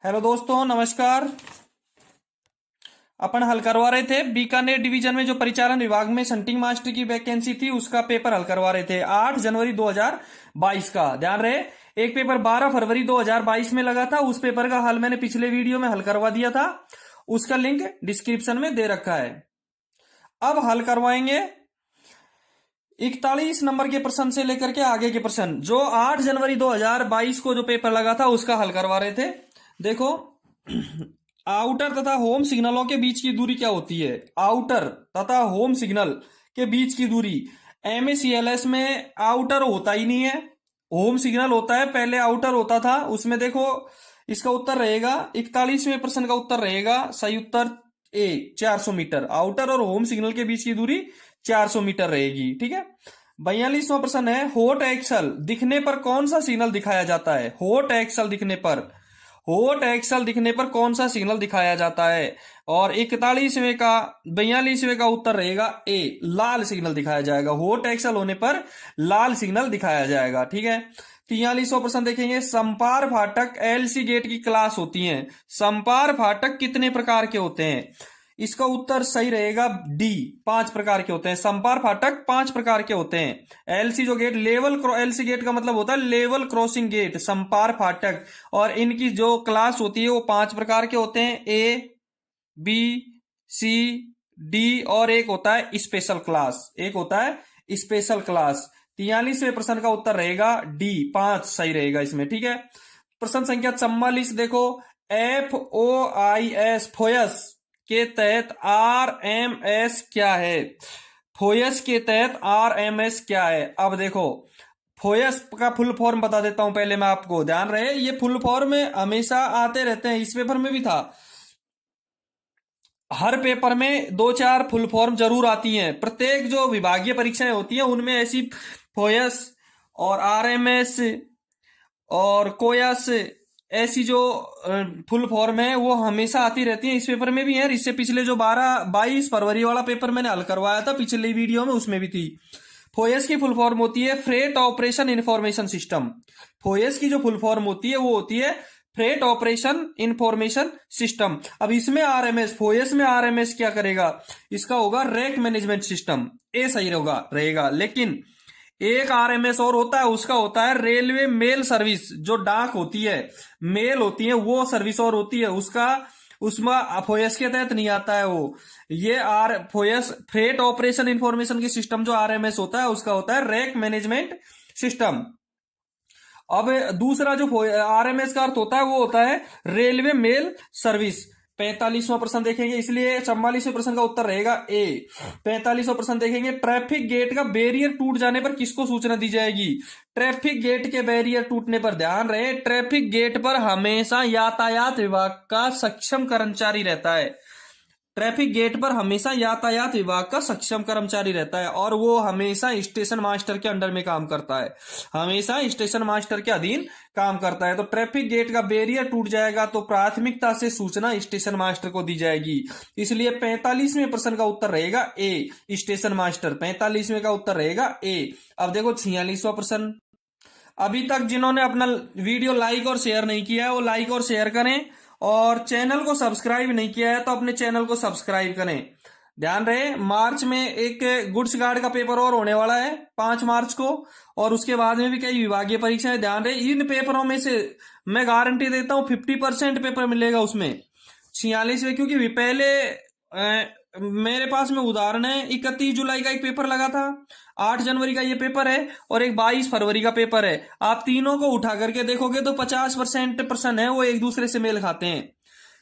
Hello दोस्तों, नमस्कार। अपन हल करवा रहे थे बीकानेर डिवीजन में जो परिचालन विभाग में शंटिंग मास्टर की वैकेंसी थी, उसका पेपर हल करवा रहे थे 8 जनवरी 2022 का। ध्यान रहे, एक पेपर 12 फरवरी 2022 में लगा था। उस पेपर का हल मैंने पिछले वीडियो में हल करवा दिया था, उसका लिंक डिस्क्रिप्शन में दे रखा है। अब हल करवाएंगे 41 नंबर के प्रश्न से लेकर के आगे के प्रश्न, जो 8 जनवरी 2022 को जो पेपर लगा था उसका हल करवा रहे थे। देखो, आउटर तथा होम सिग्नलों के बीच की दूरी क्या होती है? आउटर तथा होम सिग्नल के बीच की दूरी एमएसीएलएस में आउटर होता ही नहीं है, होम सिग्नल होता है। पहले आउटर होता था, उसमें देखो इसका उत्तर रहेगा 41वें प्रश्न का उत्तर रहेगा सही उत्तर ए 400 मीटर। आउटर और होम सिग्नल के बीच की दूरी 400 मीटर रहेगी। ठीक है। 42वां प्रश्न है, हॉट एक्सल दिखने पर कौन सा सिग्नल दिखाया जाता है? हॉट एक्सल दिखने पर, हॉट एक्सल दिखने पर कौन सा सिग्नल दिखाया जाता है? और 42वें का उत्तर रहेगा ए, लाल सिग्नल दिखाया जाएगा। हॉट एक्सल होने पर लाल सिग्नल दिखाया जाएगा। ठीक है। 43वां प्रश्न देखेंगे, संपार फाटक एलसी गेट की क्लास होती हैं। संपार फाटक कितने प्रकार के होते हैं? इसका उत्तर सही रहेगा डी, 5 प्रकार के होते हैं। संपार फाटक 5 प्रकार के होते हैं। एलसी जो गेट एलसी गेट का मतलब होता है लेवल क्रॉसिंग गेट, संपार फाटक। और इनकी जो क्लास होती है वो 5 प्रकार के होते हैं, ए, बी, सी, डी, और एक होता है स्पेशल क्लास, एक होता है स्पेशल क्लास। 43वें प्रश्न का उत्तर रहेगा डी, 5 सही रहेगा इसमें। ठीक है। प्रश्न संख्या 44 देखो, FOIS फोयस के तहत RMS क्या है? फोयस के तहत RMS क्या है? अब देखो, फोयस का फुल फॉर्म बता देता हूं पहले मैं आपको। ध्यान रहे, ये फुल फॉर्म में हमेशा आते रहते हैं, इस पेपर में भी था। हर पेपर में 2-4 फुल फॉर्म जरूर आती हैं। प्रत्येक जो विभागीय परीक्षाएं होती हैं उनमें ऐसी फोयस और RMS और कोयस ऐसी जो फुल फॉर्म है वो हमेशा आती रहती है। इस पेपर में भी है, इससे पिछले जो 22 फरवरी वाला पेपर मैंने हल करवाया था पिछले वीडियो में, उसमें भी थी। फोयस की फुल फॉर्म होती है फ्रेट ऑपरेशन इंफॉर्मेशन सिस्टम। फोयस की जो फुल फॉर्म होती है वो होती है फ्रेट ऑपरेशन इंफॉर्मेशन सिस्टम। अब इसमें आरएमएस, फोयस में आरएमएस क्या करेगा? इसका होगा रैक मैनेजमेंट सिस्टम, ए सही रहेगा। लेकिन एक आरएमएस और होता है, उसका होता है रेलवे मेल सर्विस। जो डाक होती है, मेल होती है, वो सर्विस और होती है उसका, उसमें फोयस के तहत नहीं आता है वो। ये फोयस फ्रेट ऑपरेशन इंफॉर्मेशन की सिस्टम जो आरएमएस होता है उसका होता है रैक मैनेजमेंट सिस्टम। अब दूसरा जो आरएमएस का अर्थ होता है वो होता है रेलवे मेल सर्विस। 45वां प्रश्न देखेंगे, इसलिए 44वें प्रश्न का उत्तर रहेगा ए। 45वां प्रश्न देखेंगे, ट्रैफिक गेट का बैरियर टूट जाने पर किसको सूचना दी जाएगी? ट्रैफिक गेट के बैरियर टूटने पर, ध्यान रहे, ट्रैफिक गेट पर हमेशा यातायात विभाग का सक्षम कर्मचारी रहता है। ट्रैफिक गेट पर हमेशा यातायात विभाग का सक्षम कर्मचारी रहता है और वो हमेशा स्टेशन मास्टर के अंडर में काम करता है, हमेशा स्टेशन मास्टर के अधीन काम करता है। तो ट्रैफिक गेट का बैरियर टूट जाएगा तो प्राथमिकता से सूचना स्टेशन मास्टर को दी जाएगी। इसलिए 45वें प्रश्न का उत्तर रहेगा ए, स्टेशन मास्टर। 45वें का उत्तर रहेगा ए। अब देखो 46वां प्रश्न। अभी तक जिन्होंने अपना वीडियो लाइक और शेयर नहीं किया है वो लाइक और शेयर करें, और चैनल को सब्सक्राइब नहीं किया है तो अपने चैनल को सब्सक्राइब करें। ध्यान रहे, मार्च में एक गुड्स गार्ड का पेपर और होने वाला है 5 मार्च को, और उसके बाद में भी कई विभागीय परीक्षाएं। ध्यान रहे, इन पेपरों में से मैं गारंटी देता हूं 50% पेपर मिलेगा उसमें 46वें, क्योंकि पहले मेरे पास में उदाहरण है, 31 जुलाई का एक पेपर लगा था, 8 जनवरी का ये पेपर है, और एक 22 फरवरी का पेपर है। आप तीनों को उठा करके देखोगे तो 50% प्रश्न है वो एक दूसरे से मेल खाते हैं।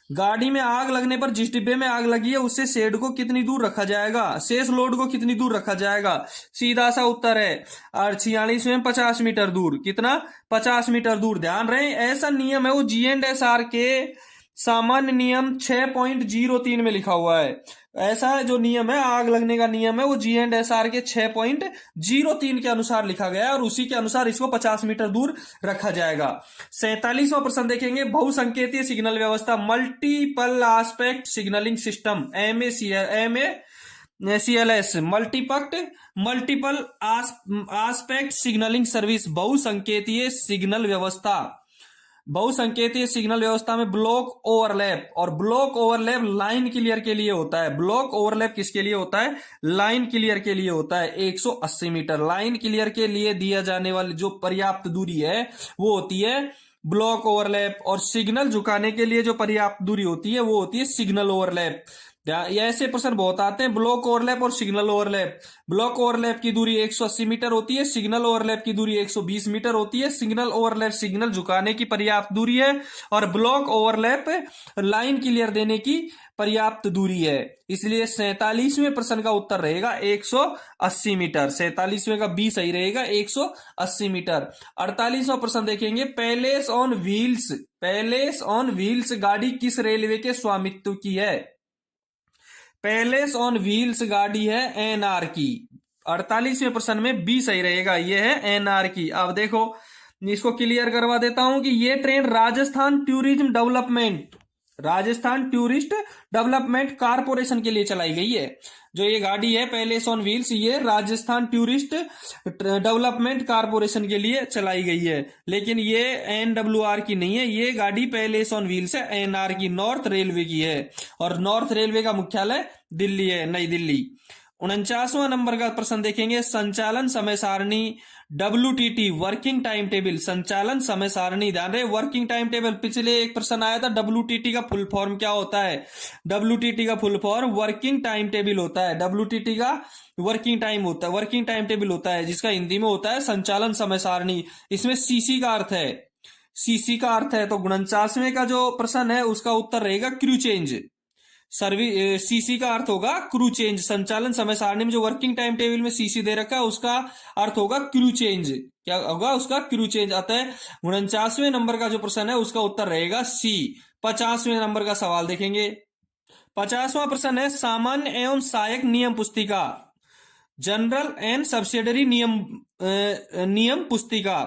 गाड़ी में आग लगने पर जिस डिब्बे में आग लगी है उससे शेड को कितनी दूर रखा जाएगा? शेष लोड को कितनी दूर रखा जाएगा? सीधा सा उत्तर है, और 46 में 50 मीटर दूर। कितना? 50 मीटर दूर। ध्यान रहे, ऐसा नियम है वो G&SR के सामान्य नियम 6.03 में लिखा हुआ है। ऐसा जो नियम है, आग लगने का नियम है, वो G&SR के 6.03 के अनुसार लिखा गया है, और उसी के अनुसार इसको 50 मीटर दूर रखा जाएगा। 47वां प्रश्न देखेंगे, बहुसंकेतीय सिग्नल व्यवस्था, multiple aspect signalling system, MACLS, multiple aspect signalling service, बहुसंकेतीय सिग्नल व्यवस्था। बहुसंकेतीय सिग्नल व्यवस्था में ब्लॉक ओवरलैप, और ब्लॉक ओवरलैप लाइन क्लियर के लिए होता है। ब्लॉक ओवरलैप किसके लिए होता है? लाइन क्लियर के लिए होता है। 180 मीटर लाइन क्लियर के लिए दिया जाने वाली जो पर्याप्त दूरी है वो होती है ब्लॉक ओवरलैप, और सिग्नल झुकाने के लिए जो पर्याप्त दूरी होती है वो होती है सिग्नल ओवरलैप। ये ऐसे प्रश्न बहुत आते हैं, ब्लॉक ओवरलैप और सिग्नल ओवरलैप। ब्लॉक ओवरलैप की दूरी 180 मीटर होती है, सिग्नल ओवरलैप की दूरी 120 मीटर होती है। सिग्नल ओवरलैप सिग्नल झुकाने की पर्याप्त दूरी है, और ब्लॉक ओवरलैप लाइन क्लियर देने की पर्याप्त दूरी है। इसलिए 47वें प्रश्न का उत्तर रहेगा 180 मीटर। 47वें का बी सही रहेगा, 180 मीटर। 48वां प्रश्न देखेंगे, palace on wheels, palace on wheels गाड़ी किस रेलवे के स्वामित्व की है? पैलेस ऑन व्हील्स गाड़ी है एनआर की। 48वें प्रश्न में बी सही रहेगा, ये है एनआर की। अब देखो इसको क्लियर करवा देता हूं कि ये train Rajasthan tourism development, Rajasthan tourist development corporation के लिए चलाई गई है। जो ये गाड़ी है पैलेस ऑन व्हील्स, ये राजस्थान टूरिस्ट डेवलपमेंट कारपोरेशन के लिए चलाई गई है, लेकिन ये एनडब्ल्यूआर की नहीं है। ये गाड़ी पैलेस ऑन व्हील्स है, एनआर की, नॉर्थ रेलवे की है, और नॉर्थ रेलवे का मुख्यालय दिल्ली है, नई दिल्ली। 49वां नंबर का प्रश्न देखेंगे, संचालन समय सारणी WTT वर्किंग टाइम टेबल, संचालन समय सारणी। ध्यान रहे, वर्किंग टाइम टेबल, पिछले एक प्रश्न आया था WTT का फुल फॉर्म क्या होता है? WTT का full form working time table होता है। WTT का वर्किंग टाइम होता है, वर्किंग टाइम टेबल होता है, जिसका हिंदी में होता है संचालन समय सारणी। इसमें CC का अर्थ है, CC का अर्थ है। तो 49वें का जो प्रश्न है उसका उत्तर रहेगा क्रू चेंज। CC का अर्थ होगा क्रू चेंज। संचालन समय सारणी में जो वर्किंग टाइम टेबल में CC दे रखा है उसका अर्थ होगा क्रू चेंज। क्या होगा उसका? Crew change. अतः 49वें नंबर का जो प्रश्न है उसका उत्तर रहेगा C। 50वें नंबर का सवाल देखेंगे। 50वां प्रश्न है, सामान्य एवं सहायक नियम पुस्तिका, जनरल एंड सब्सिडरी नियम पुस्तिका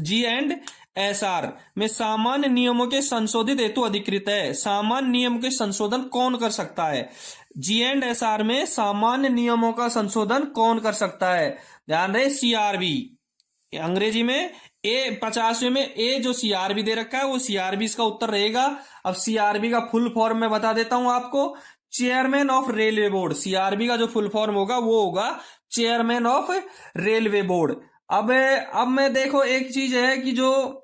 G&SR में सामान्य नियमों के संशोधित हेतु अधिकृत है। सामान्य नियम के संशोधन कौन कर सकता है? G&SR में सामान्य नियमों का संशोधन कौन कर सकता है? ध्यान रहे, CRB। अंग्रेजी में 50वें में ए जो CRB दे रखा है वो CRB इसका उत्तर रहेगा। अब CRB का फुल फॉर्म मैं बता देता हूं आपको, chairman of railway board. CRB का जो फुल फॉर्म होगा वो होगा चेयरमैन ऑफ रेलवे बोर्ड। अब मैं देखो एक चीज है कि जो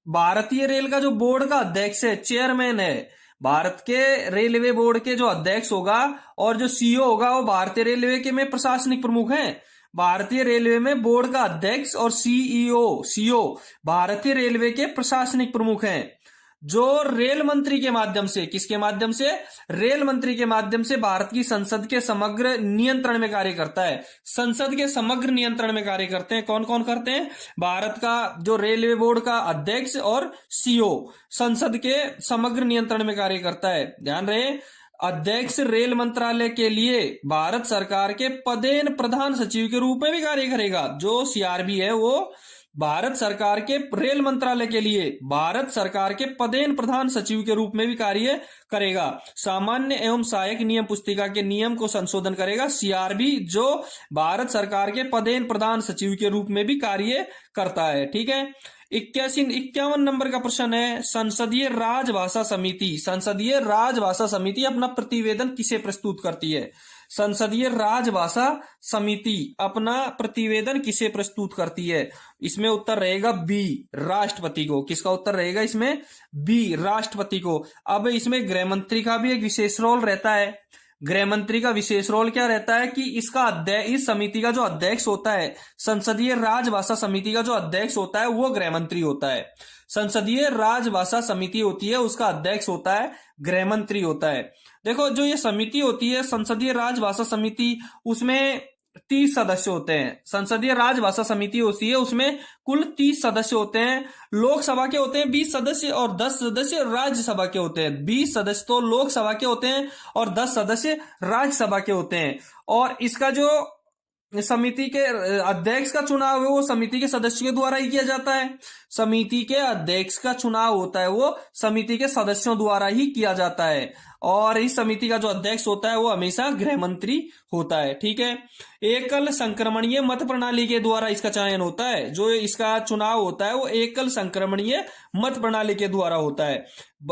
भारतीय रेल का जो बोर्ड का अध्यक्ष है, चेयरमैन है, भारत के रेलवे बोर्ड के जो अध्यक्ष होगा, और जो CEO होगा वो भारतीय रेलवे के में प्रशासनिक प्रमुख हैं। भारतीय रेलवे में बोर्ड का अध्यक्ष और CEO भारतीय रेलवे के प्रशासनिक प्रमुख हैं, जो रेल मंत्री के माध्यम से, किसके माध्यम से? रेल मंत्री के माध्यम से भारत की संसद के समग्र नियंत्रण में कार्य करता है। संसद के समग्र नियंत्रण में कार्य करते हैं। कौन कौन करते हैं? भारत का जो रेलवे बोर्ड का अध्यक्ष और CEO संसद के समग्र नियंत्रण में कार्य करता है। ध्यान रहे, अध्यक्ष रेल मंत्रालय के लिए भारत सरकार के पदेन प्रधान सचिव के रूप में भी कार्य करेगा। जो CRB है वो भारत सरकार के रेल मंत्रालय के लिए भारत सरकार के पदेन प्रधान सचिव के रूप में भी कार्य करेगा। सामान्य एवं सहायक नियम पुस्तिका के नियम को संशोधन करेगा CRB, जो भारत सरकार के पदेन प्रधान सचिव के रूप में भी कार्य करता है। ठीक है। 51 नंबर का प्रश्न है, संसदीय राजभाषा समिति, संसदीय राजभाषा समिति अपना प्रतिवेदन किसे प्रस्तुत करती है? संसदीय राजभाषा समिति अपना प्रतिवेदन किसे प्रस्तुत करती है? इसमें उत्तर रहेगा बी, राष्ट्रपति को। किसका उत्तर रहेगा इसमें? बी, राष्ट्रपति को। अब इसमें गृह मंत्री का भी एक विशेष रोल रहता है। गृह मंत्री का विशेष रोल क्या रहता है कि इसका अध्यक्ष, इस समिति का जो अध्यक्ष होता है, संसदीय राजभाषा समिति का जो अध्यक्ष होता है वो गृह मंत्री होता है। संसदीय राजभाषा समिति होती है, उसका अध्यक्ष होता है गृह मंत्री होता है। देखो जो ये समिति होती है संसदीय राजभाषा समिति, उसमें 30 सदस्य होते हैं। संसदीय राजभाषा समिति होती है, उसमें कुल 30 सदस्य होते हैं। लोकसभा के होते हैं 20 सदस्य और 10 सदस्य राज्यसभा के होते हैं। 20 सदस्य तो लोकसभा के होते हैं और 10 सदस्य राज्यसभा के होते हैं। और इसका जो समिति के अध्यक्ष का चुनाव है वो समिति के सदस्यों के द्वारा ही किया जाता है। समिति के अध्यक्ष का चुनाव होता है वो समिति के सदस्यों द्वारा ही किया जाता है। और इस समिति का जो अध्यक्ष होता है वो हमेशा गृह मंत्री होता है। ठीक है, एकल संक्रमणीय मत प्रणाली के द्वारा इसका चयन होता है। जो इसका चुनाव होता है वो एकल संक्रमणीय मत प्रणाली के द्वारा होता है।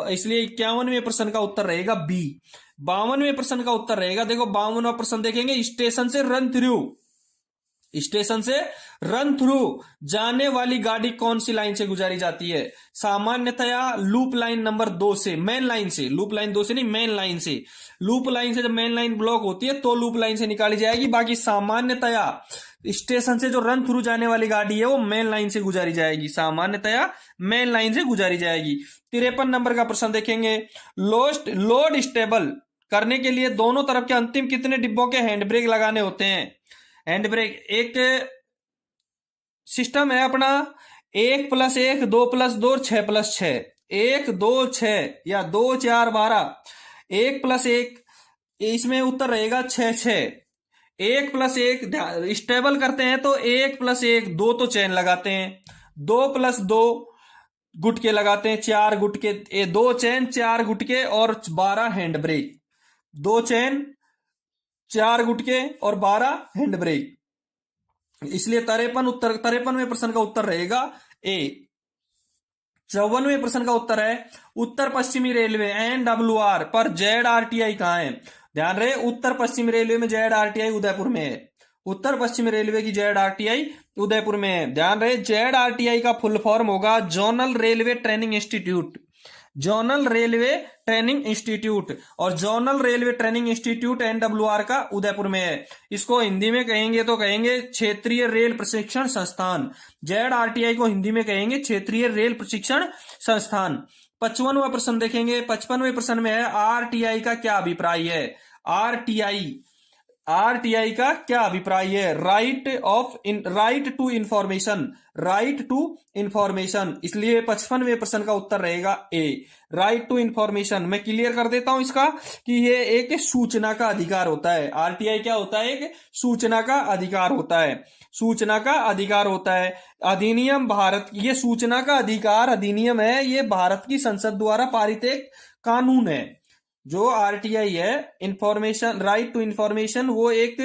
इसलिए 51वें प्रश्न का उत्तर रहेगा बी। 52वें प्रश्न का उत्तर रहेगा, देखो 52वां प्रश्न देखेंगे, स्टेशन से रन थ्रू जाने वाली गाड़ी कौन सी लाइन से गुजारी जाती है? सामान्यतया लूप लाइन नंबर 2 से, मेन लाइन से, लूप लाइन 2 से नहीं, मेन लाइन से। लूप लाइन से जब मेन लाइन ब्लॉक होती है तो लूप लाइन से निकाली जाएगी। बाकी सामान्यतया स्टेशन से जो रन थ्रू जाने वाली गाड़ी है वो मेन लाइन से गुजारी जाएगी, सामान्यतया मेन लाइन से गुजारी जाएगी। 53 नंबर का प्रश्न देखेंगे, लोड स्टेबल करने के लिए दोनों तरफ के अंतिम कितने डिब्बों के हैंड ब्रेक लगाने होते हैं? हैंड ब्रेक एक सिस्टम है अपना, 1+1, 2+2 और 6+6, 1 2 6 या 2 4 12, 1+1, इसमें उत्तर रहेगा 6 6। 1+1 स्टेबल करते हैं तो 1+1 2 तो चेन लगाते हैं, 2+2 गुटके लगाते हैं, 4 गुटके, 2 चेन 4 गुटके और 12 हैंड ब्रेक, 2 चेन 4 गुटके और 12 हैंड ब्रेक। इसलिए 53वें प्रश्न का उत्तर रहेगा ए। 54वें प्रश्न का उत्तर है, उत्तर पश्चिमी रेलवे NWR पर ZRTI कहां है? ध्यान रहे, उत्तर पश्चिमी रेलवे में ZRTI उदयपुर में है। उत्तर पश्चिमी रेलवे की ZRTI उदयपुर में है। ध्यान रहे, ZRTI का फुल फॉर्म होगा zonal railway training institute, zonal railway training institute, और zonal railway training institute NWR का उदयपुर में है। इसको हिंदी में कहेंगे तो कहेंगे क्षेत्रीय रेल प्रशिक्षण संस्थान। ZRTI को हिंदी में कहेंगे क्षेत्रीय रेल प्रशिक्षण संस्थान। 55वां प्रश्न देखेंगे, 55वें प्रश्न में है RTI का क्या अभिप्राय है? RTI का क्या अभिप्राय है? Right to information, right to information. इसलिए 55वें प्रश्न का उत्तर रहेगा ए, राइट टू इंफॉर्मेशन। मैं क्लियर कर देता हूं इसका कि ये एक सूचना का अधिकार होता है। RTI क्या होता है? एक सूचना का अधिकार होता है, सूचना का अधिकार होता है। अधिनियम भारत, ये सूचना का अधिकार अधिनियम है, ये भारत की संसद द्वारा पारित एक कानून है। जो RTI है, इंफॉर्मेशन, राइट टू इंफॉर्मेशन, वो एक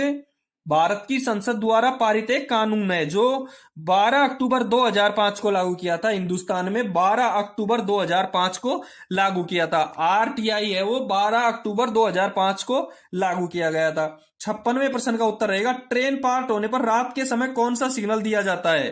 भारत की संसद द्वारा पारित एक कानून है जो 12 अक्टूबर 2005 को लागू किया था। हिंदुस्तान में 12 अक्टूबर 2005 को लागू किया था। RTI है वो 12 अक्टूबर 2005 को लागू किया गया था। 56वें प्रश्न का उत्तर रहेगा, ट्रेन पार्ट होने पर रात के समय कौन सा सिग्नल दिया जाता है?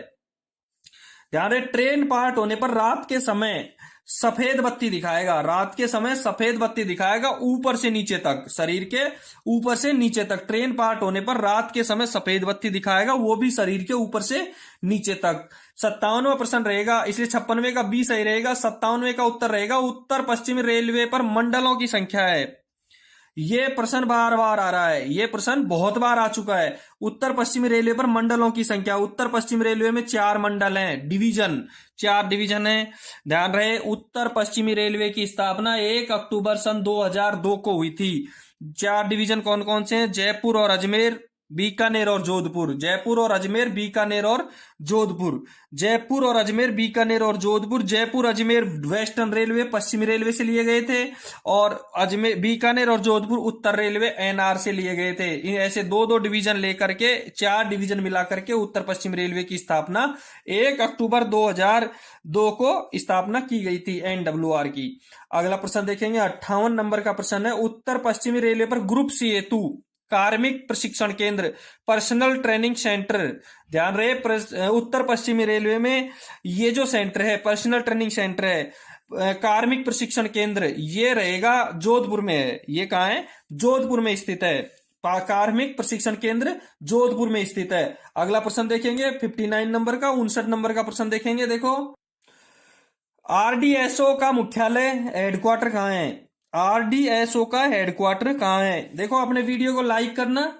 ध्यान रहे, ट्रेन पार्ट होने पर रात के समय सफेद बत्ती दिखाएगा, रात के समय सफेद बत्ती दिखाएगा ऊपर से नीचे तक, शरीर के ऊपर से नीचे तक। ट्रेन पार्ट होने पर रात के समय सफेद बत्ती दिखाएगा, वो भी शरीर के ऊपर से नीचे तक। 57वां प्रश्न रहेगा, इसलिए 56वें का बी सही रहेगा। 57वें का उत्तर रहेगा, उत्तर पश्चिमी रेलवे पर मंडलों की संख्या है। ये प्रश्न बार बार आ रहा है, ये प्रश्न बहुत बार आ चुका है। उत्तर पश्चिमी रेलवे पर मंडलों की संख्या, उत्तर पश्चिम रेलवे में 4 मंडल हैं, डिवीजन, 4 डिवीजन है। ध्यान रहे, उत्तर पश्चिमी रेलवे की स्थापना 1 अक्टूबर सन 2002 को हुई थी। 4 डिवीजन कौन कौन से हैं? जयपुर और अजमेर, बीकानेर और जोधपुर, जयपुर और अजमेर, बीकानेर और जोधपुर, जयपुर और अजमेर, बीकानेर और जोधपुर। जयपुर अजमेर वेस्टर्न रेलवे पश्चिमी रेलवे से लिए गए थे, और अजमेर, बीकानेर और जोधपुर उत्तर रेलवे NR से लिए गए थे। ऐसे 2-2 डिवीजन लेकर के, 4 डिवीजन मिलाकर के उत्तर पश्चिम रेलवे की स्थापना 1 अक्टूबर 2002 को स्थापना की गई थी NWR की। अगला प्रश्न देखेंगे, 58 नंबर का प्रश्न है, उत्तर पश्चिमी रेलवे पर ग्रुप सी हेतु कार्मिक प्रशिक्षण केंद्र, पर्सनल ट्रेनिंग सेंटर। ध्यान रहे, उत्तर पश्चिमी रेलवे में ये जो सेंटर है, पर्सनल ट्रेनिंग सेंटर है, कार्मिक प्रशिक्षण केंद्र, ये रहेगा जोधपुर में है। ये कहां है? जोधपुर में स्थित है। कार्मिक प्रशिक्षण केंद्र जोधपुर में स्थित है। अगला प्रश्न देखेंगे 59 नंबर का, 59 नंबर का प्रश्न देखेंगे। देखो, RDSO का मुख्यालय हेडक्वार्टर कहां है? RDSO का हेडक्वार्टर कहां है? देखो, अपने वीडियो को लाइक करना,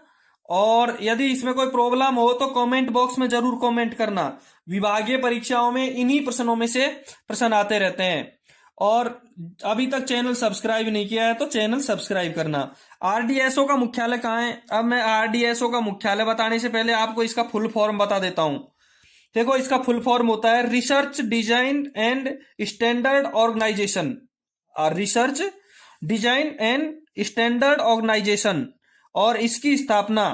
और यदि इसमें कोई प्रॉब्लम हो तो कमेंट बॉक्स में जरूर कमेंट करना। विभागीय परीक्षाओं में इन्हीं प्रश्नों में से प्रश्न आते रहते हैं। और अभी तक चैनल सब्सक्राइब नहीं किया है तो चैनल सब्सक्राइब करना। RDSO का मुख्यालय कहां है? अब मैं RDSO का मुख्यालय बताने से पहले आपको इसका फुल फॉर्म बता देता हूं। देखो, इसका फुल फॉर्म होता है research design and standard organisation. Research design and standard organisation, और इसकी स्थापना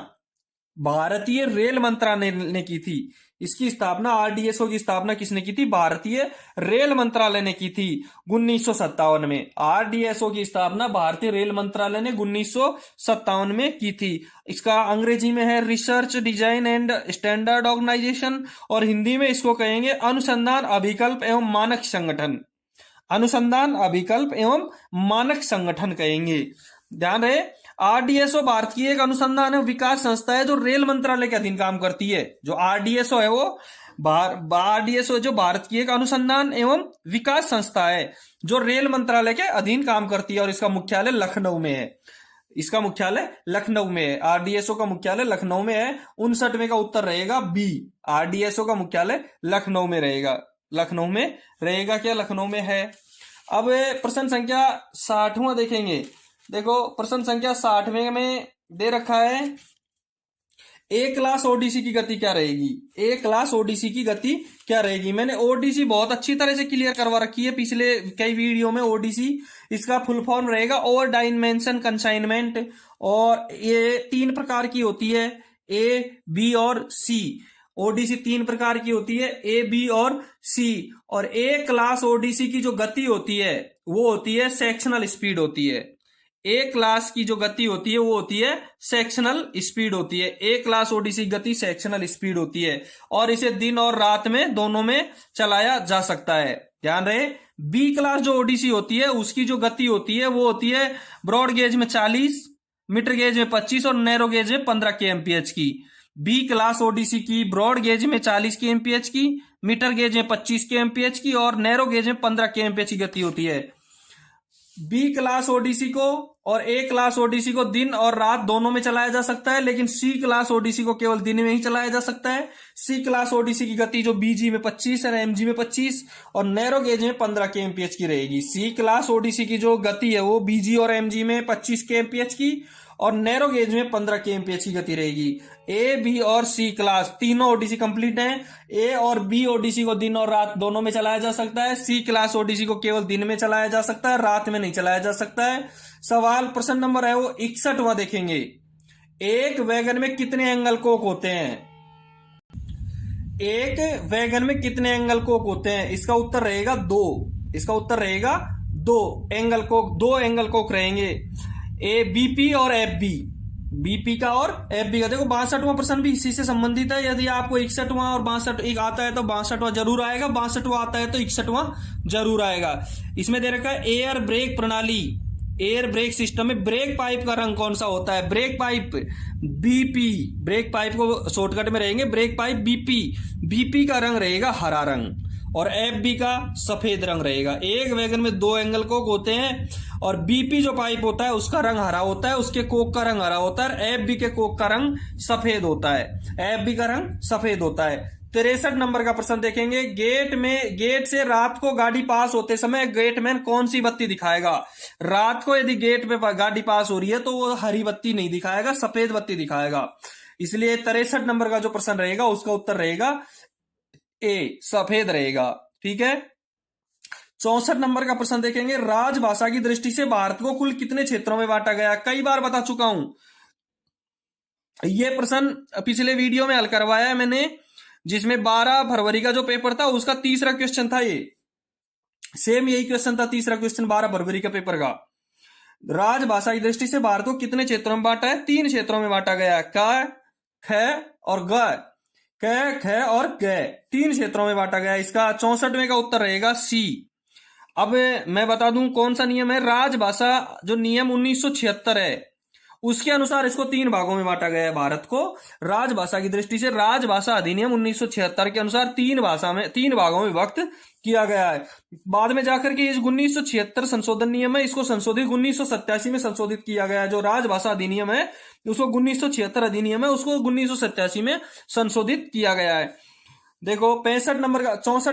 भारतीय रेल मंत्रालय ने की थी। इसकी स्थापना आरडीएसओ की स्थापना किसने की थी? भारतीय रेल मंत्रालय ने की थी 1957 में। आरडीएसओ की स्थापना भारतीय रेल मंत्रालय ने 1957 में की थी। इसका अंग्रेजी में है research design and standard organisation, और हिंदी में इसको कहेंगे अनुसंधान अभिकल्प एवं मानक संगठन। अनुसंधान अभिकल्प एवं मानक संगठन कहेंगे। ध्यान रहे, आरडीएसओ भारत की एक अनुसंधान एवं विकास संस्था है जो रेल मंत्रालय के अधीन काम करती है। जो आरडीएसओ है वो आरडीएसओ जो भारत की एक अनुसंधान एवं विकास संस्था है जो रेल मंत्रालय के अधीन काम करती है, और इसका मुख्यालय लखनऊ में है। इसका मुख्यालय लखनऊ में है। आरडीएसओ का मुख्यालय लखनऊ में है। 59वें का उत्तर रहेगा बी, आरडीएसओ का मुख्यालय लखनऊ में रहेगा। लखनऊ में रहेगा क्या? लखनऊ में है। अब प्रश्न संख्या 60वां देखेंगे। देखो प्रश्न संख्या 60वें में दे रखा है, ए क्लास ओडीसी की गति क्या रहेगी? ए क्लास ओडीसी की गति क्या रहेगी? मैंने ओडीसी बहुत अच्छी तरह से क्लियर करवा रखी है पिछले कई वीडियो में। ओडीसी इसका फुल फॉर्म रहेगा ओवर डायमेंशन कंसाइनमेंट, और ये 3 प्रकार की होती है, ए, बी और सी। ओडीसी 3 प्रकार की होती है, ए, बी और सी। और ए क्लास ओडीसी की जो गति होती है वो होती है सेक्शनल स्पीड होती है। ए क्लास की जो गति होती है वो होती है सेक्शनल स्पीड होती है। ए क्लास ओडीसी गति सेक्शनल स्पीड होती है, और इसे दिन और रात में दोनों में चलाया जा सकता है। ध्यान रहे, बी क्लास जो ओडीसी होती है उसकी जो गति होती है वो होती है ब्रॉड गेज में 40, मीटर गेज में 25 और नैरो गेज में 15 kmph की। बी क्लास ओडीसी की ब्रॉड गेज में 40 kmph की, मीटर गेज में 25 kmph की और नैरो गेज में 15 kmph की गति होती है। बी क्लास ओडीसी को और ए क्लास ओडीसी को दिन और रात दोनों में चलाया जा सकता है, लेकिन सी क्लास ओडीसी को केवल दिन में ही चलाया जा सकता है। सी क्लास ओडीसी की गति जो बीजी में 25 और एमजी में 25 और नैरो गेज में 15 kmph की रहेगी। सी क्लास ओडीसी की जो गति है वो बीजी और एमजी में 25 kmph की और नैरो गेज में 15 kmph की गति रहेगी। ए, बी और सी क्लास तीनों ओडीसी कंप्लीट हैं। ए और बी ओडीसी को दिन और रात दोनों में चलाया जा सकता है। सी क्लास ओडीसी को केवल दिन में चलाया जा सकता है, रात में नहीं चलाया जा सकता है। सवाल प्रश्न नंबर है वो 61वां देखेंगे। एक वैगन में कितने एंगल कोक होते हैं? एक वैगन में कितने एंगल कोक होते हैं? इसका उत्तर रहेगा 2। इसका उत्तर रहेगा 2 एंगल कोक। 2 एंगल कोक रहेंगे, ए बीपी और एफ बी। बीपी का और एफ बी का। देखो 62वां प्रश्न भी इसी से संबंधित है। यदि आपको 61वां और 62 एक आता है तो 62वां जरूर आएगा, 62वां आता है तो 61वां जरूर आएगा। इसमें दे रखा है एयर ब्रेक प्रणाली, एयर ब्रेक सिस्टम में ब्रेक पाइप का रंग कौन सा होता है? Break pipe BP. Break pipe को शॉर्टकट में रहेंगे ब्रेक पाइप बीपी। बीपी का रंग रहेगा हरा रंग और एफ बी का सफेद रंग रहेगा। एक वैगन में 2 एंगल कोक होते हैं और बीपी जो पाइप होता है उसका रंग हरा होता है, उसके कोक का रंग हरा होता है। एफ बी के कोक का रंग सफेद होता है, एफ बी का रंग सफेद होता है। 63 नंबर का प्रश्न देखेंगे। गेट से रात को गाड़ी पास होते समय गेटमैन कौन सी बत्ती दिखाएगा? रात को यदि गेट पे गाड़ी पास हो रही है तो वो हरी बत्ती नहीं दिखाएगा, सफेद बत्ती दिखाएगा। इसलिए 63 नंबर का जो प्रश्न रहेगा उसका उत्तर रहेगा ए, सफेद रहेगा। ठीक है। 64 नंबर का प्रश्न देखेंगे। राजभाषा की दृष्टि से भारत को कुल कितने क्षेत्रों में बांटा गया? कई बार बता चुका हूं, यह प्रश्न पिछले वीडियो में हल करवाया है मैंने, जिसमें 12 फरवरी का जो पेपर था उसका तीसरा क्वेश्चन था। ये सेम यही क्वेश्चन था, तीसरा क्वेश्चन 12 फरवरी का पेपर का। राजभाषा की दृष्टि से भारत को कितने क्षेत्रों में बांटा है? 3 क्षेत्रों में बांटा गया है, क, ख और ग। क, ख और ग 3 क्षेत्रों में बांटा गया। इसका 64वें का उत्तर रहेगा सी। अब मैं बता दूं कौन सा नियम है। राजभाषा जो नियम 1976 है उसके अनुसार इसको 3 भागों में बांटा गया है। भारत को राजभाषा की दृष्टि से राजभाषा अधिनियम 1976 के अनुसार 3 भागों में विभक्त किया गया है। बाद में जाकर के इस 1976 संशोधन नियम है, इसको संशोधित 1987 में संशोधित किया गया है। जो राजभाषा अधिनियम है उसको 1976 अधिनियम है, उसको 1987 में संशोधित किया गया है। देखो 64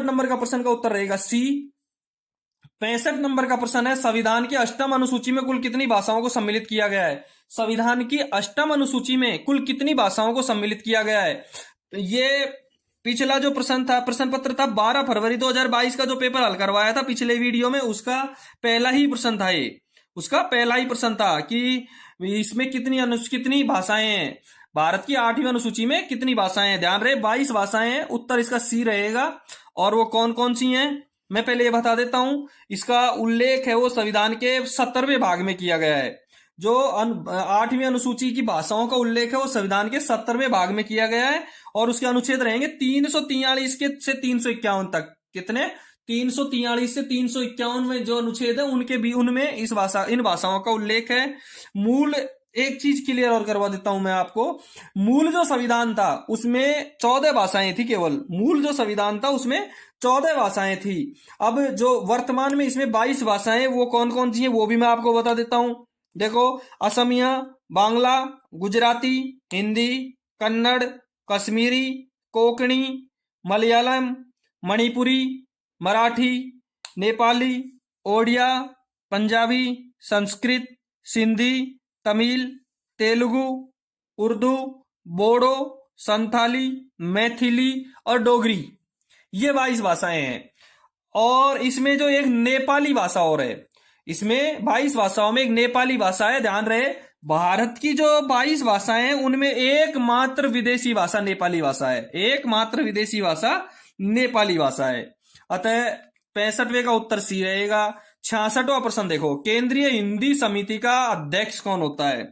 नंबर का प्रश्न का उत्तर रहेगा सी। 65 नंबर का प्रश्न है। संविधान की 8वीं अनुसूची में कुल कितनी भाषाओं को सम्मिलित किया गया है? संविधान की 8वीं अनुसूची में कुल कितनी भाषाओं को सम्मिलित किया गया है? ये पिछला जो प्रश्न था, प्रश्न पत्र था 12 फरवरी 2022 का जो पेपर हल करवाया था पिछले वीडियो में, उसका पहला ही प्रश्न था ये। उसका पहला ही प्रश्न था कि इसमें कितनी भाषाएं हैं, भारत की 8वीं अनुसूची में कितनी भाषाएं हैं। ध्यान रहे 22 भाषाएं हैं, उत्तर इसका सी रहेगा। और वो कौन कौन सी हैं मैं पहले ये बता देता हूं। इसका उल्लेख है वो संविधान के 70वें भाग में किया गया है। जो 8वीं अनुसूची की भाषाओं का उल्लेख है वो संविधान के 70वें भाग में किया गया है। और उसके अनुच्छेद रहेंगे 343 के से 351 तक। कितने? 343 से 351 में जो अनुच्छेद है उनके भी उनमें इन भाषाओं का उल्लेख है। मूल एक चीज क्लियर और करवा देता हूं मैं आपको। मूल जो संविधान था उसमें 14 भाषाएं थी केवल। मूल जो संविधान था उसमें 14 भाषाएं थी। अब जो वर्तमान में इसमें 22 भाषाएं वो कौन कौन सी हैं वो भी मैं आपको बता देता हूं। देखो, असमिया, बांग्ला, गुजराती, हिंदी, कन्नड़, कश्मीरी, कोंकणी, मलयालम, मणिपुरी, मराठी, नेपाली, ओडिया, पंजाबी, संस्कृत, सिंधी, तमिल, तेलुगु, उर्दू, बोडो, संथाली, मैथिली और डोगरी, ये 22 भाषाएं हैं। और इसमें जो एक नेपाली भाषा और है, इसमें 22 भाषाओं में एक नेपाली भाषा है। ध्यान रहे भारत की जो 22 भाषाएं हैं उनमें एकमात्र विदेशी भाषा नेपाली भाषा है। एकमात्र विदेशी भाषा नेपाली भाषा है। अतः 65वें का उत्तर सी रहेगा। 66वां प्रश्न देखो, केंद्रीय हिंदी समिति का अध्यक्ष कौन होता है?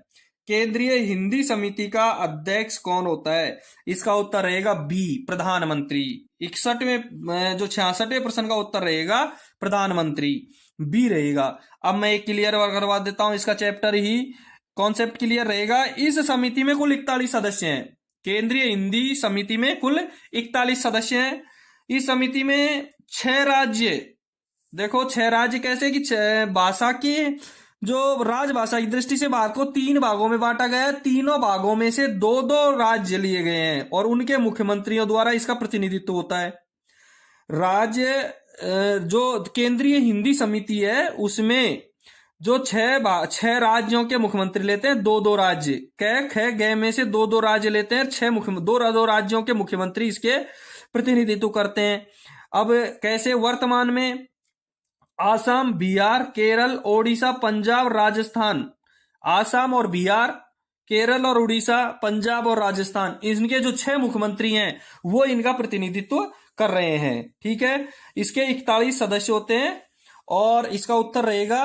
केंद्रीय हिंदी समिति का अध्यक्ष कौन होता है? इसका उत्तर रहेगा बी, प्रधानमंत्री। 61वें जो 66वें प्रश्न का उत्तर रहेगा प्रधानमंत्री, बी रहेगा। अब मैं एक क्लियर करवा देता हूं, इसका चैप्टर ही कॉन्सेप्ट क्लियर रहेगा। इस समिति में कुल 41 सदस्य हैं। केंद्रीय हिंदी समिति में कुल 41 सदस्य हैं। इस समिति में 6 राज्य, देखो 6 राज्य कैसे कि भाषा की जो राजभाषा की दृष्टि से भारत को 3 भागों में बांटा गया है। तीनों भागों में से 2-2 राज्य लिए गए हैं और उनके मुख्यमंत्रियों द्वारा इसका प्रतिनिधित्व होता है। राज्य जो केंद्रीय हिंदी समिति है उसमें जो 6 राज्यों के मुख्यमंत्री लेते हैं, 2-2 राज्य, कै ख गै में से 2-2 राज्य लेते हैं। 2 राज्यों के मुख्यमंत्री इसके प्रतिनिधित्व करते हैं। अब कैसे? वर्तमान में आसाम, बिहार, केरल, ओडिशा, पंजाब, राजस्थान, आसाम और बिहार, केरल और उड़ीसा, पंजाब और राजस्थान, इनके जो 6 मुख्यमंत्री हैं वो इनका प्रतिनिधित्व कर रहे हैं। ठीक है, इसके 41 सदस्य होते हैं और इसका उत्तर रहेगा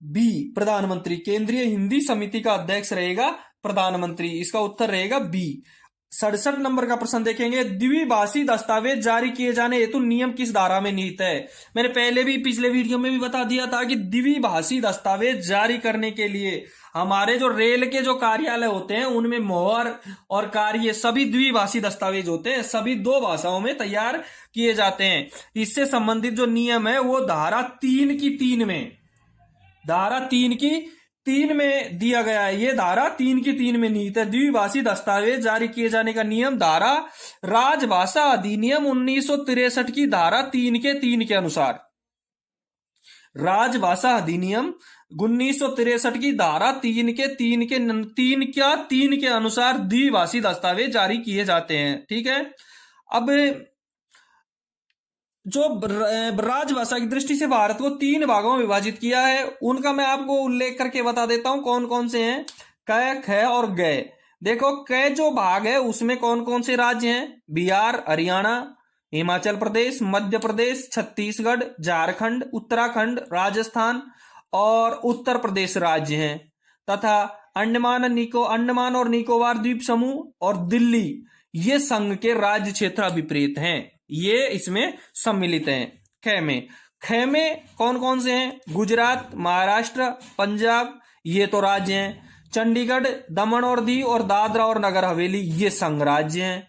बी, प्रधानमंत्री। केंद्रीय हिंदी समिति का अध्यक्ष रहेगा प्रधानमंत्री, इसका उत्तर रहेगा बी। 67 नंबर का प्रश्न देखेंगे, द्विभाषी दस्तावेज जारी किए जाने हेतु नियम किस धारा में निहित है? मैंने पहले भी पिछले वीडियो में भी बता दिया था कि द्विभाषी दस्तावेज जारी करने के लिए हमारे जो रेल के जो कार्यालय होते हैं उनमें मोहर और कार्य सभी द्विभाषी दस्तावेज होते हैं, सभी 2 भाषाओं में तैयार किए जाते हैं। इससे संबंधित जो नियम है वो धारा 3 की 3 में, धारा 3 की 3 में दिया गया है। ये धारा 3 की 3 में निहित है। द्विभाषी दस्तावेज जारी किए जाने का नियम धारा राजभाषा अधिनियम 1963 की धारा 3 के 3 के अनुसार, राजभाषा अधिनियम 1963 की धारा 3 के 3 के अनुसार द्विभाषी दस्तावेज जारी किए जाते हैं। ठीक है, अब जो राजभाषा की दृष्टि से भारत को 3 भागों में विभाजित किया है उनका मैं आपको उल्लेख करके बता देता हूं कौन कौन से हैं। क, ख और ग। देखो, क जो भाग है उसमें कौन कौन से राज्य हैं? बिहार, हरियाणा, हिमाचल प्रदेश, मध्य प्रदेश, छत्तीसगढ़, झारखंड, उत्तराखंड, राजस्थान और उत्तर प्रदेश राज्य हैं। तथा अंडमान और निकोबार द्वीप समूह और दिल्ली, ये संघ के राज्य क्षेत्र अभिप्रेत हैं, ये इसमें सम्मिलित हैं। ख में कौन कौन से हैं? गुजरात, महाराष्ट्र, पंजाब, ये तो राज्य हैं। चंडीगढ़, दमन और दीव और दादरा और नगर हवेली, ये संघ राज्य हैं।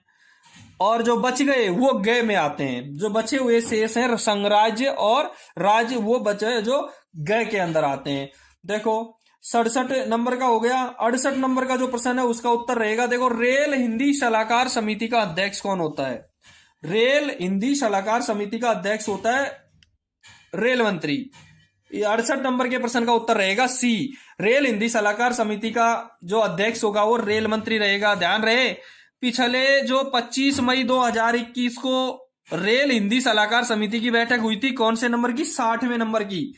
और जो बच गए वो ग में आते हैं। जो बचे हुए शेष हैं संघ राज्य और राज्य, वो बचे जो ग के अंदर आते हैं। देखो, 67 नंबर का हो गया। 68 नंबर का जो प्रश्न है उसका उत्तर रहेगा, देखो, रेल हिंदी सलाहकार समिति का अध्यक्ष कौन होता है? रेल हिंदी सलाहकार समिति का अध्यक्ष होता है रेल मंत्री। 68 नंबर के प्रश्न का उत्तर रहेगा सी, रेल हिंदी सलाहकार समिति का जो अध्यक्ष होगा वो रेल मंत्री रहेगा। ध्यान रहे, पिछले जो 25 मई 2021 को रेल हिंदी सलाहकार समिति की बैठक हुई थी, कौन से नंबर की? 60वें नंबर की।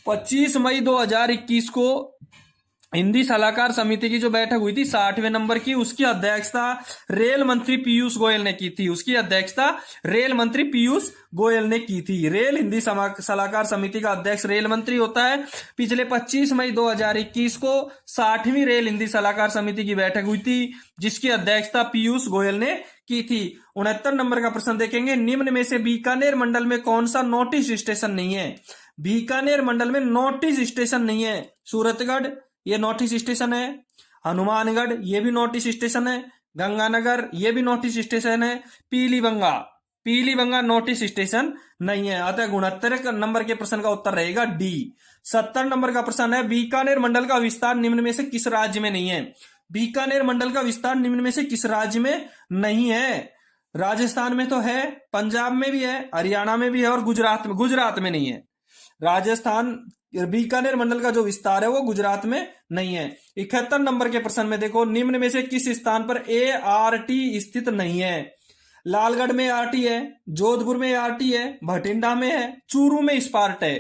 25 मई 2021 को हिंदी सलाहकार समिति की जो बैठक हुई थी 60वें नंबर की, उसकी अध्यक्षता रेल मंत्री पीयूष गोयल ने की थी। उसकी अध्यक्षता रेल मंत्री पीयूष गोयल ने की थी। रेल हिंदी सलाहकार समिति का अध्यक्ष रेल मंत्री होता है। पिछले 25 मई 2021 को 60वीं रेल हिंदी सलाहकार समिति की बैठक हुई थी, जिसकी अध्यक्षता पीयूष गोयल ने की थी। 69 नंबर का प्रश्न देखेंगे, निम्न में से बीकानेर मंडल में कौन सा नोटिस स्टेशन नहीं है? बीकानेर मंडल में नोटिस स्टेशन नहीं है। सूरतगढ़ ये नोटिस स्टेशन है, हनुमानगढ़ ये भी नोटिस स्टेशन है, गंगानगर ये भी नोटिस स्टेशन है, पीलीबंगा नोटिस स्टेशन नहीं है। अतः 69 नंबर के प्रश्न का उत्तर रहेगा डी। 70 नंबर का प्रश्न है, बीकानेर मंडल का विस्तार निम्न में से किस राज्य में नहीं है? बीकानेर मंडल का विस्तार निम्न में से किस राज्य में नहीं है? राजस्थान में तो है, पंजाब में भी है, हरियाणा में भी है और गुजरात में नहीं है। राजस्थान बीकानेर मंडल का जो विस्तार है वो गुजरात में नहीं है। 71 नंबर के प्रश्न में देखो, निम्न में से किस स्थान पर ART स्थित नहीं है? लालगढ़ में ART है, जोधपुर में ART है, भटिंडा में है, चूरू में स्पार्ट है।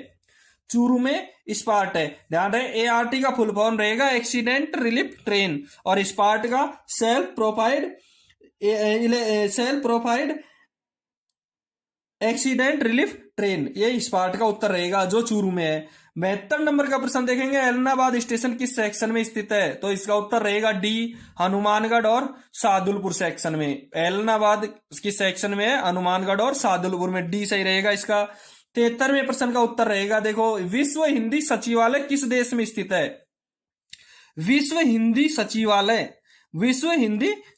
चूरू में स्पार्ट है। ध्यान रहे, ART का फुल फॉर्म रहेगा एक्सीडेंट रिलीफ ट्रेन और स्पार्ट का self provide accident relief train, ये स्पार्ट का उत्तर रहेगा जो चूरू में है। 72 नंबर का प्रश्न देखेंगे, एलनाबाद स्टेशन किस सेक्शन में स्थित है? तो इसका उत्तर रहेगा डी, हनुमानगढ़ और सादुलपुर सेक्शन में। एलनाबाद किस सेक्शन में है? हनुमानगढ़ और सादुलपुर में। डी सही रहेगा इसका। 73वें प्रश्न का उत्तर रहेगा, देखो, विश्व हिंदी सचिवालय किस देश में स्थित है? विश्व हिंदी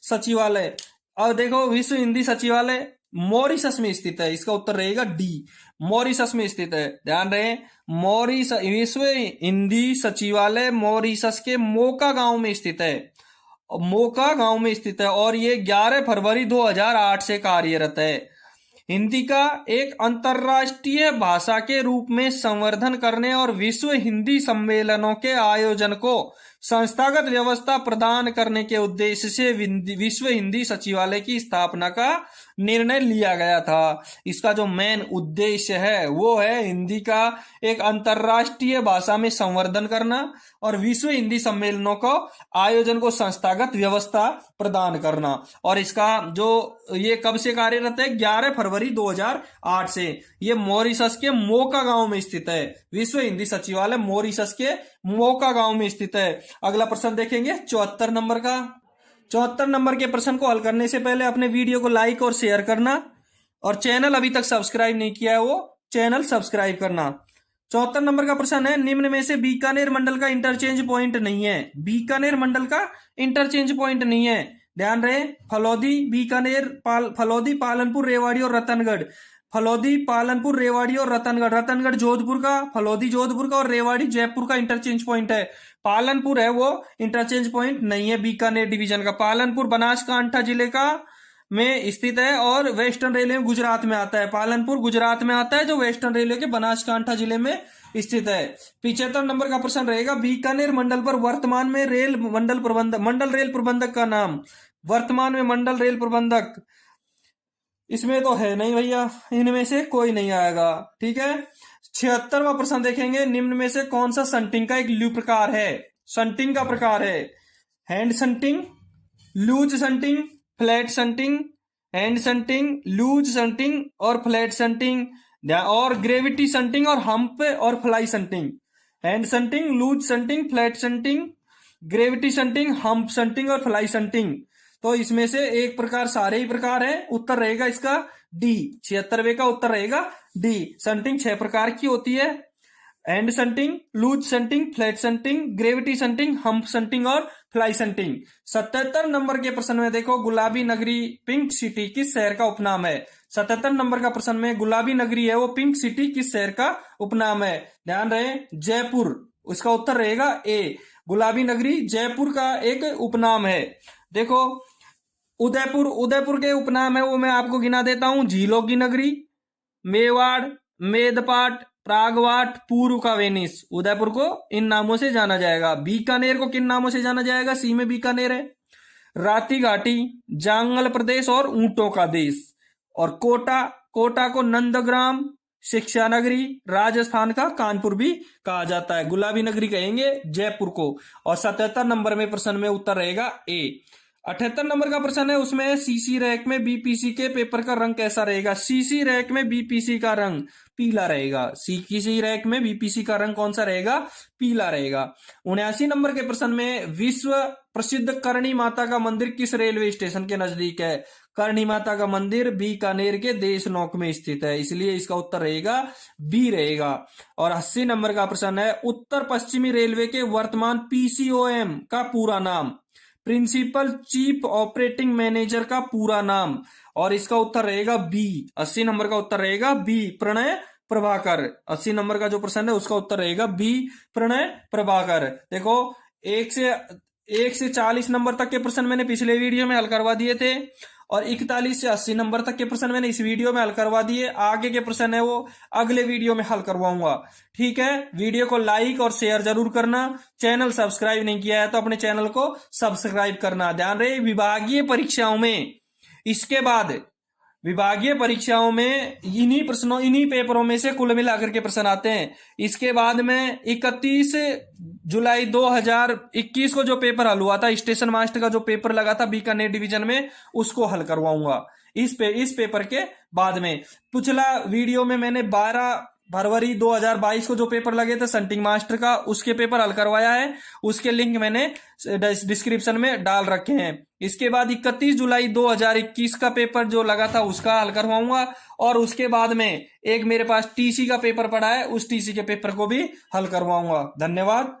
सचिवालय और देखो, विश्व हिंदी सचिवालय मॉरिशस में स्थित है। इसका उत्तर रहेगा डी, मॉरिशस में स्थित है। ध्यान रहे, विश्व हिंदी सचिवालय मॉरिशस के मोका गांव में स्थित है और ये 11 फरवरी 2008 से कार्यरत है। हिंदी का एक अंतर्राष्ट्रीय भाषा के रूप में संवर्धन करने और विश्व हिंदी सम्मेलनों के आयोजन को संस्थागत व्यवस्था प्रदान करने के उद्देश्य से विश्व हिंदी सचिवालय की स्थापना का निर्णय लिया गया था। इसका जो मेन उद्देश्य है वो है हिंदी का एक अंतर्राष्ट्रीय भाषा में संवर्धन करना और विश्व हिंदी सम्मेलनों को आयोजन को संस्थागत व्यवस्था प्रदान करना। और इसका जो ये कब से कार्यरत है? 11 फरवरी 2008 से। ये मॉरिशस के मोका गांव में स्थित है। विश्व हिंदी सचिवालय मॉरिशस के मोका गांव में स्थित है। अगला प्रश्न देखेंगे 74 नंबर का। 74 नंबर के प्रश्न को हल करने से पहले अपने वीडियो को लाइक और शेयर करना और चैनल अभी तक सब्सक्राइब नहीं किया है वो चैनल सब्सक्राइब करना। 74 नंबर का प्रश्न है, निम्न में से बीकानेर मंडल का इंटरचेंज पॉइंट नहीं है। बीकानेर मंडल का इंटरचेंज पॉइंट नहीं है। ध्यान रहे, फलौदी, बीकानेर, फलौदी, पालनपुर, रेवाड़ी और रतनगढ़। फलौदी, पालनपुर, रेवाड़ी और रतनगढ़। रतनगढ़ जोधपुर का, फलौदी जोधपुर का और रेवाड़ी जयपुर का इंटरचेंज पॉइंट है। पालनपुर है वो इंटरचेंज पॉइंट नहीं है बीकानेर डिवीजन का। पालनपुर बनासकांठा जिले का में स्थित है और वेस्टर्न रेलवे गुजरात में आता है। पालनपुर गुजरात में आता है जो वेस्टर्न रेलवे के बनासकांठा जिले में स्थित है। 75 नंबर का प्रश्न रहेगा, बीकानेर मंडल पर वर्तमान में मंडल रेल प्रबंधक का नाम। वर्तमान में मंडल रेल प्रबंधक इसमें तो है नहीं भैया, इनमें से कोई नहीं आएगा। ठीक है। 76वां प्रश्न देखेंगे, निम्न में से कौन सा शंटिंग का एक लूप प्रकार है? शंटिंग का प्रकार है hand shunting, loose shunting, flat shunting, hand shunting, loose shunting और फ्लैट शंटिंग और ग्रेविटी शंटिंग और हम्प और fly shunting. Hand shunting, loose shunting, flat shunting, gravity shunting, hump shunting और फ्लाई शंटिंग। तो इसमें से एक प्रकार सारे ही प्रकार है। उत्तर रहेगा इसका डी। 76वें का उत्तर रहेगा डी। शंटिंग 6 प्रकार की होती है, hand shunting, loose shunting, flat shunting, gravity shunting, hump shunting और फ्लाई शंटिंग। 77 नंबर के प्रश्न में देखो, गुलाबी नगरी पिंक सिटी किस शहर का उपनाम है? 77 नंबर का प्रश्न में गुलाबी नगरी है वो पिंक सिटी किस शहर का उपनाम है? ध्यान रहे, जयपुर। उसका उत्तर रहेगा ए, गुलाबी नगरी जयपुर का एक उपनाम है। देखो, उदयपुर के उपनाम है वो मैं आपको गिना देता हूं, झीलों की नगरी, मेवाड़, मेदपाट, प्रागवाट, पूर्व का वेनिस। उदयपुर को इन नामों से जाना जाएगा। बीकानेर को किन नामों से जाना जाएगा? सी में बीकानेर है, राती घाटी, जांगल प्रदेश और ऊंटों का देश। और कोटा को नंदग्राम, शिक्षा नगरी, राजस्थान का कानपुर भी कहा जाता है, गुलाबी नगरी कहेंगे जयपुर को। और 77 नंबर में प्रश्न में उत्तर रहेगा ए। 78 नंबर का प्रश्न है, उसमें सीसी रैक में बीपीसी के पेपर का रंग कैसा रहेगा? सीसी रैक में बीपीसी का रंग पीला रहेगा। सीसी रैक में बीपीसी का रंग कौन सा रहेगा? पीला रहेगा। 79 नंबर के प्रश्न में, विश्व प्रसिद्ध करणी माता का मंदिर किस रेलवे स्टेशन के नजदीक है? करणी माता का मंदिर बीकानेर के देशनोक में स्थित है, इसलिए इसका उत्तर रहेगा बी रहेगा। और 80 नंबर का प्रश्न है, उत्तर पश्चिमी रेलवे के वर्तमान पीसीओएम का पूरा नाम? प्रिंसिपल चीफ ऑपरेटिंग मैनेजर का पूरा नाम, और इसका उत्तर रहेगा बी। 80 नंबर का उत्तर रहेगा बी, प्रणय प्रभाकर। 80 नंबर का जो प्रश्न है उसका उत्तर रहेगा बी, प्रणय प्रभाकर। देखो, 1 से 40 नंबर तक के प्रश्न मैंने पिछले वीडियो में हल करवा दिए थे, और 41 से 80 नंबर तक के प्रश्न मैंने इस वीडियो में हल करवा दिए। आगे के प्रश्न है वो अगले वीडियो में हल करवाऊंगा। ठीक है, वीडियो को लाइक और शेयर जरूर करना। चैनल सब्सक्राइब नहीं किया है तो अपने चैनल को सब्सक्राइब करना। ध्यान रहे, विभागीय परीक्षाओं में, इसके बाद विभागीय परीक्षाओं में इन्हीं पेपरों में से कुल मिलाकर के प्रश्न आते हैं। इसके बाद में 31 जुलाई 2021 को जो पेपर हल हुआ था, स्टेशन मास्टर का जो पेपर लगा था बीकानेर डिवीजन में, उसको हल करवाऊंगा इस पेपर के बाद में। पिछला वीडियो में मैंने 12 फरवरी 2022 को जो पेपर लगे थे संटिंग मास्टर का, उसके पेपर हल करवाया है, उसके लिंक मैंने डिस्क्रिप्शन में डाल रखे हैं। इसके बाद 31 जुलाई 2021 का पेपर जो लगा था उसका हल करवाऊंगा, और उसके बाद में एक मेरे पास टीसी का पेपर पड़ा है, उस टीसी के पेपर को भी हल करवाऊंगा। धन्यवाद।